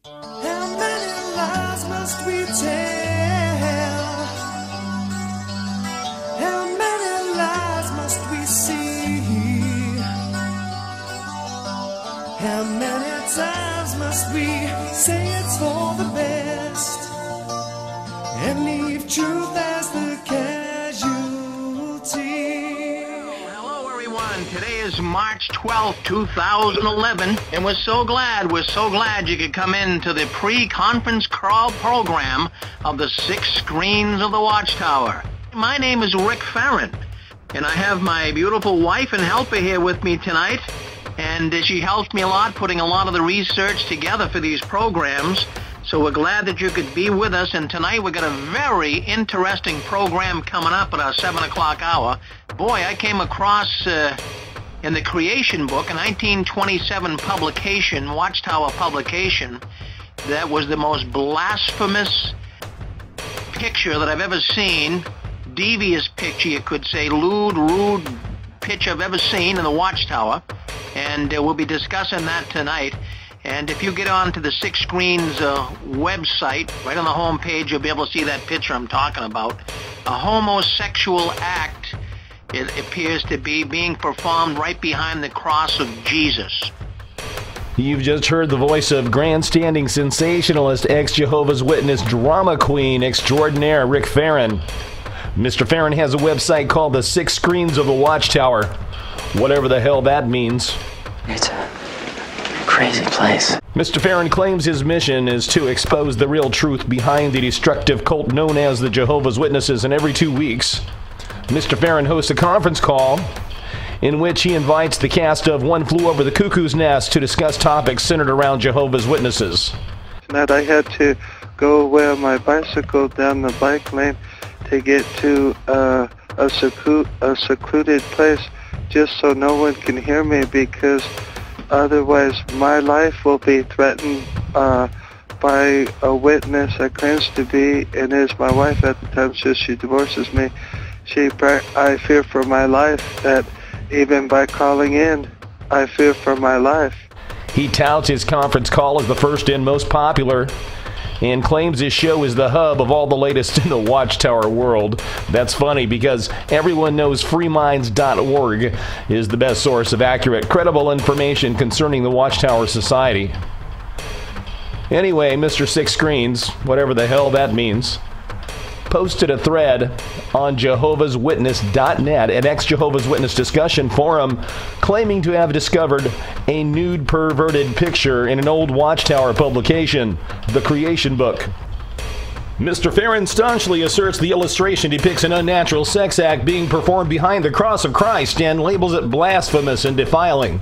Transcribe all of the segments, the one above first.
How many lies must we tell? How many lies must we see? How many times must we say it's for the best and leave truth as the casualty? Hello everyone, today is March 12th, 2011, and we're so glad you could come into the pre-conference crawl program of the 6 screens of the Watchtower. My name is Rick Fearon, and I have my beautiful wife and helper here with me tonight, and she helped me a lot putting a lot of the research together for these programs. So we're glad that you could be with us, and tonight we've got a very interesting program coming up at our 7 o'clock hour. Boy, I came across in the Creation book, a 1927 publication, Watchtower publication, that was the most blasphemous picture that I've ever seen, devious picture, you could say, lewd, rude picture I've ever seen in the Watchtower, and we'll be discussing that tonight. And if you get on to the 6 Screens website, right on the home page, you'll be able to see that picture I'm talking about. A homosexual act, it appears to be being performed right behind the cross of Jesus. You've just heard the voice of grandstanding sensationalist, ex-Jehovah's Witness drama queen extraordinaire, Rick Fearon. Mr. Fearon has a website called the 6 Screens of the Watchtower. Whatever the hell that means. It's a crazy place. Mr. Fearon claims his mission is to expose the real truth behind the destructive cult known as the Jehovah's Witnesses, and every 2 weeks, Mr. Fearon hosts a conference call in which he invites the cast of One Flew Over the Cuckoo's Nest to discuss topics centered around Jehovah's Witnesses. Tonight I had to go wear my bicycle down the bike lane to get to a secluded place just so no one can hear me, because otherwise my life will be threatened by a witness that claims to be and is my wife at the time, so she divorces me. I fear for my life, that even by calling in, I fear for my life. He touts his conference call as the first and most popular, and claims his show is the hub of all the latest in the Watchtower world. That's funny, because everyone knows freeminds.org is the best source of accurate, credible information concerning the Watchtower Society. Anyway, Mr. 6 Screens, whatever the hell that means, posted a thread on jehovahswitness.net, an ex-Jehovah's Witness discussion forum, claiming to have discovered a nude perverted picture in an old Watchtower publication, the Creation book. Mr. Fearon staunchly asserts the illustration depicts an unnatural sex act being performed behind the cross of Christ and labels it blasphemous and defiling.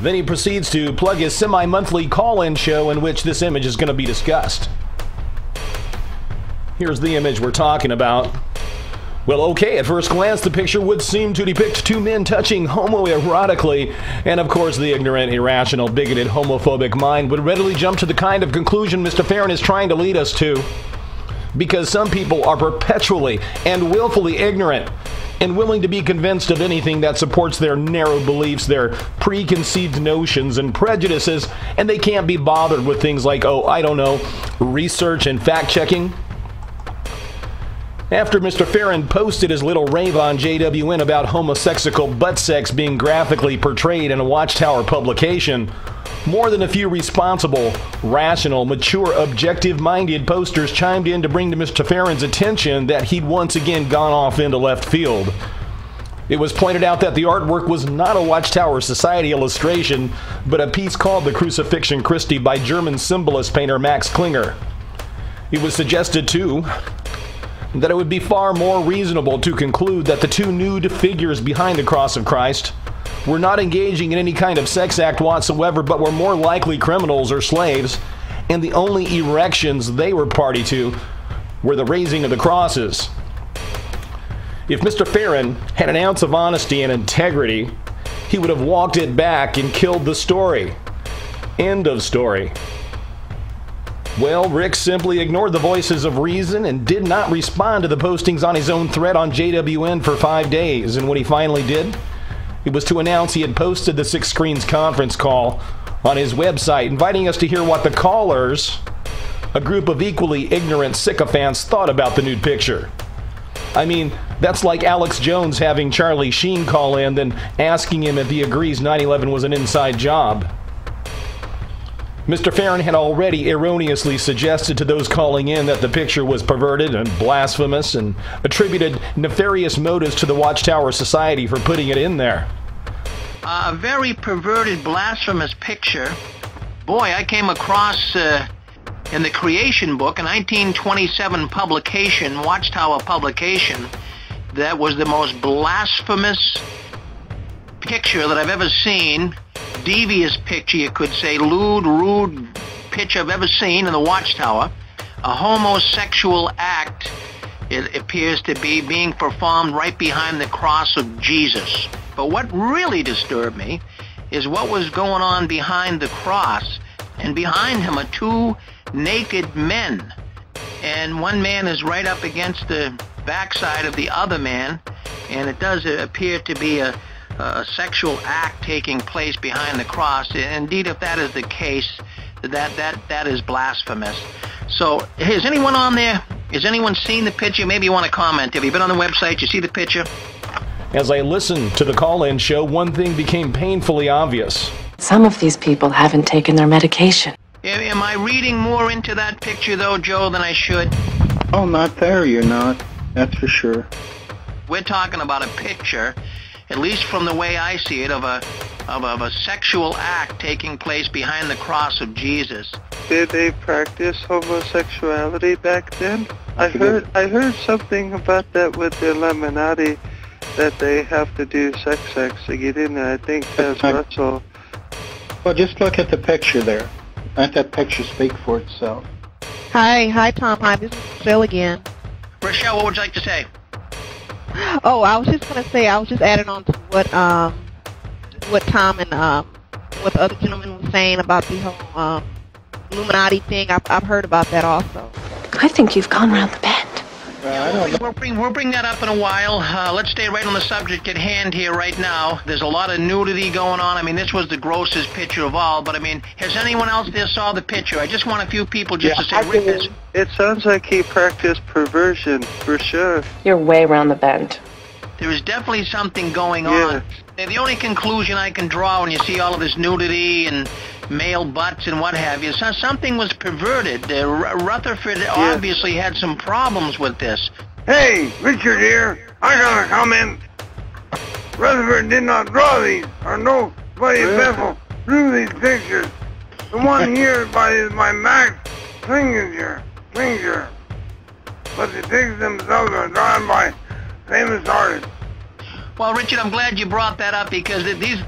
Then he proceeds to plug his semi-monthly call-in show in which this image is going to be discussed. Here's the image we're talking about. Well, okay, at first glance, the picture would seem to depict 2 men touching homoerotically, and of course the ignorant, irrational, bigoted, homophobic mind would readily jump to the kind of conclusion Mr. Fearon is trying to lead us to. Because some people are perpetually and willfully ignorant and willing to be convinced of anything that supports their narrow beliefs, their preconceived notions and prejudices, and they can't be bothered with things like, research and fact-checking. After Mr. Fearon posted his little rave on JWN about homosexual butt sex being graphically portrayed in a Watchtower publication, more than a few responsible, rational, mature, objective-minded posters chimed in to bring to Mr. Fearon's attention that he'd once again gone off into left field. It was pointed out that the artwork was not a Watchtower Society illustration, but a piece called The Crucifixion Christi by German symbolist painter Max Klinger. It was suggested, too, that it would be far more reasonable to conclude that the 2 nude figures behind the cross of Christ were not engaging in any kind of sex act whatsoever, but were more likely criminals or slaves, and the only erections they were party to were the raising of the crosses. If Mr. Fearon had an ounce of honesty and integrity, he would have walked it back and killed the story. End of story. Well, Rick simply ignored the voices of reason and did not respond to the postings on his own thread on JWN for 5 days, and when he finally did, it was to announce he had posted the 6 Screens conference call on his website, inviting us to hear what the callers, a group of equally ignorant sycophants, thought about the nude picture. I mean, that's like Alex Jones having Charlie Sheen call in, then asking him if he agrees 9/11 was an inside job. Mr. Fearon had already erroneously suggested to those calling in that the picture was perverted and blasphemous, and attributed nefarious motives to the Watchtower Society for putting it in there. A very perverted, blasphemous picture. Boy, I came across in the Creation book, a 1927 publication, Watchtower publication, that was the most blasphemous picture that I've ever seen. Devious picture, you could say, lewd, rude picture I've ever seen in the Watchtower. A homosexual act, it appears to be, being performed right behind the cross of Jesus. But what really disturbed me is what was going on behind the cross, and behind him are two naked men, and one man is right up against the backside of the other man, and it does appear to be a sexual act taking place behind the cross. Indeed, if that is the case, that is blasphemous. So, has anyone on there? Has anyone seen the picture? Maybe you want to comment. Have you been on the website? You see the picture? As I listened to the call-in show, one thing became painfully obvious. Some of these people haven't taken their medication. Am I reading more into that picture, though, Joe, than I should? Oh, not there, you're not. That's for sure. We're talking about a picture, at least from the way I see it, of a sexual act taking place behind the cross of Jesus. Did they practice homosexuality back then? I heard something about that with the Illuminati, that they have to do sex to get in there. I think that's Russell. Well, just look at the picture there. Let that picture speak for itself. Hi, Tom. Hi, this is Michelle again. Rochelle, what would you like to say? Oh, I was just gonna say, I was just adding on to what Tom and what the other gentleman was saying about the whole Illuminati thing. I've heard about that also. I think you've gone round the bend. We'll bring that up in a while. Let's stay right on the subject at hand here right now. There's a lot of nudity going on. I mean, this was the grossest picture of all, but I mean, has anyone else there saw the picture? I just want a few people just to say, Rick, it sounds like he practiced perversion, for sure. You're way round the bend. there is definitely something going on. The only conclusion I can draw when you see all of this nudity and male butts and what have you, something was perverted. Rutherford obviously had some problems with this. Hey, Richard here. I got a comment. Rutherford did not draw these, or nobody bevel drew these pictures. The one here by Max Klinger. But the pictures themselves are drawn by famous artists. Well, Richard, I'm glad you brought that up because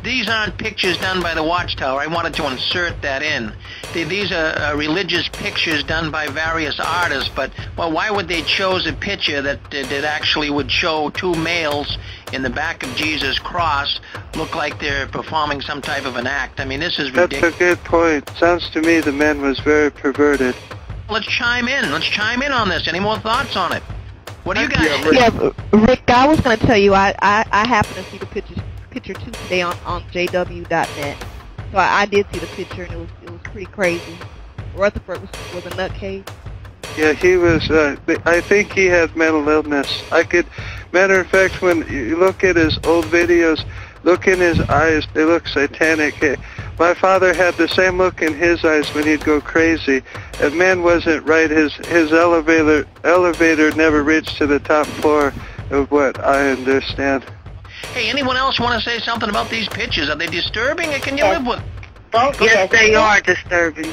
these aren't pictures done by the Watchtower. I wanted to insert that in. These are religious pictures done by various artists, but, well, why would they choose a picture that actually would show two males in the back of Jesus' cross look like they're performing some type of an act? I mean, this is ridiculous. That's a good point. Sounds to me the man was very perverted. Let's chime in. Let's chime in on this. Any more thoughts on it? What do you guys think? Yeah, Rick, I was going to tell you, I happened to see the picture too today on jw.net. So I did see the picture, and it was pretty crazy. Rutherford was a nutcase. Yeah, he was, I think he had mental illness. Matter of fact, when you look at his old videos, look in his eyes, they look satanic. My father had the same look in his eyes when he'd go crazy. If man wasn't right, his elevator never reached to the top floor of what I understand. Hey, anyone else want to say something about these pictures? Are they disturbing, or can you live with them? Yes, they are disturbing.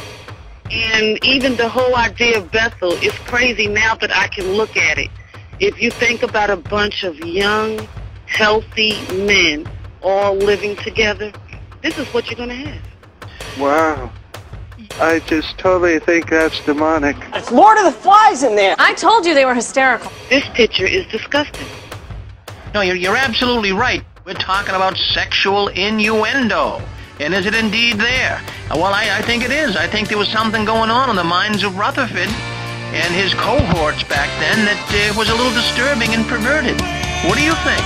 And even the whole idea of Bethel is crazy now that I can look at it. If you think about a bunch of young, healthy men all living together, this is what you're going to have. Wow. I just totally think that's demonic. It's Lord of the Flies in there. I told you they were hysterical. This picture is disgusting. No, you're absolutely right. We're talking about sexual innuendo. And is it indeed there? Well, I think it is. I think there was something going on in the minds of Rutherford and his cohorts back then that was a little disturbing and perverted. What do you think?